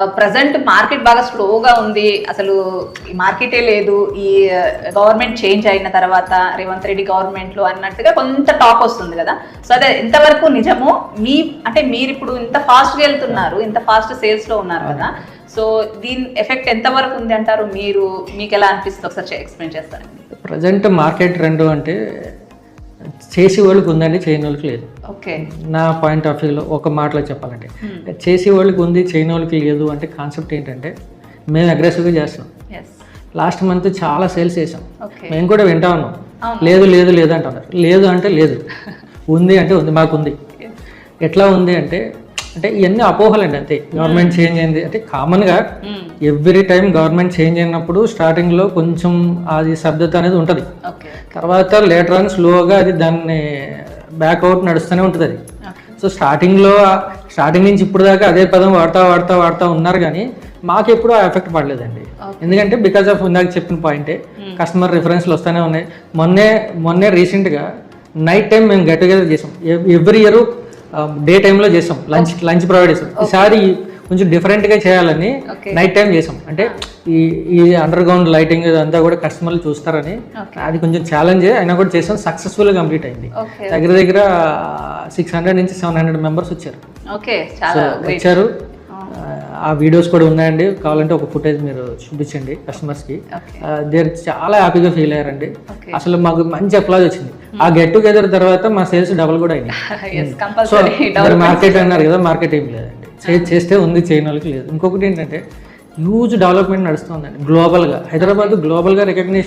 Present market బాగా స్లోగా ఉంది. అసలు ఈ మార్కెటే లేదు. ఈ గవర్నమెంట్ చేంజ్ అయిన తర్వాత రేవంత్ రెడ్డి గవర్నమెంట్లో అన్నట్టుగా కొంత టాక్ వస్తుంది కదా. సో అదే ఎంతవరకు నిజమో అంటే మీరు ఇప్పుడు ఇంత ఫాస్ట్గా వెళ్తున్నారు, ఇంత ఫాస్ట్ సేల్స్లో ఉన్నారు కదా. సో దీని ఎఫెక్ట్ ఎంతవరకు ఉంది అంటారు? మీకు ఎలా అనిపిస్తుంది? ఒకసారి ఎక్స్ప్లెయిన్ చేస్తారండి. ప్రజెంట్ మార్కెట్ రెండు అంటే చేసే వాళ్ళకి ఉందండి, చేయని వాళ్ళకి లేదు. ఓకే, నా పాయింట్ ఆఫ్ వ్యూలో ఒక మాటలో చెప్పాలంటే చేసే వాళ్ళకి ఉంది, చేయని వాళ్ళకి లేదు అంటే కాన్సెప్ట్ ఏంటంటే మేము అగ్రెసివ్గా చేస్తున్నాం. లాస్ట్ మంత్ చాలా సేల్స్ చేసాం, మేము కూడా వింటా ఉన్నాం. లేదు లేదు లేదు అంటున్నారు. లేదు అంటే లేదు, ఉంది అంటే ఉంది, మాకుంది. ఎట్లా ఉంది అంటే ఇవన్నీ అపోహలండి అంతే. గవర్నమెంట్ చేంజ్ అయింది అంటే కామన్గా ఎవ్రీ టైం గవర్నమెంట్ చేంజ్ అయినప్పుడు స్టార్టింగ్లో కొంచెం అది శబ్దత అనేది ఉంటుంది. తర్వాత లేటర్ ఆన్ స్లోగా అది దాన్ని బ్యాక్అవుట్ నడుస్తూనే ఉంటుంది అది. సో స్టార్టింగ్ నుంచి ఇప్పుడు దాకా అదే పదం వాడుతూ ఉన్నారు, కానీ మాకు ఎప్పుడూ ఆ ఎఫెక్ట్ పడలేదండి. ఎందుకంటే బికాస్ ఆఫ్ ఇందాక చెప్పిన పాయింటే, కస్టమర్ రిఫరెన్స్లు వస్తూనే ఉన్నాయి. మొన్నే రీసెంట్గా నైట్ టైం మేము గెట్ టుగెదర్ చేసాం. ఎవ్రీ ఇయర్ డే టైంలో చేసాం, లంచ్ ప్రొవైడ్ చేసాం. ఈసారి కొంచెం డిఫరెంట్గా చేయాలని నైట్ టైం చేసాం. అంటే ఈ అండర్ గ్రౌండ్ లైటింగ్ అంతా కూడా కస్టమర్లు చూస్తారని అది కొంచెం ఛాలెంజ్ అయినా కూడా చేసాం. సక్సెస్ఫుల్గా కంప్లీట్ అయింది. దగ్గర 600 నుంచి 700 మెంబర్స్ వచ్చారు. వచ్చారు. ఆ వీడియోస్ కూడా ఉన్నాయండి, కావాలంటే ఒక ఫుటేజ్ మీరు చూపించండి కస్టమర్స్కి. దేర్ చాలా హ్యాపీగా ఫీల్ అయ్యారండి. అసలు మాకు మంచి అప్లాజ్ వచ్చింది. ఆ గెట్ టుగెదర్ తర్వాత మా సేల్స్ డబుల్ కూడా అయినాయి. సో మార్కెట్ అన్నారు కదా, మార్కెట్ ఏం లేదండి. చేస్తే ఉంది, చేయని వాళ్ళకి లేదు. ఇంకొకటి ఏంటంటే హ్యూజ్ డెవలప్మెంట్ నడుస్తుందండి గ్లోబల్గా. హైదరాబాద్ గ్లోబల్గా రికగ్నైజ్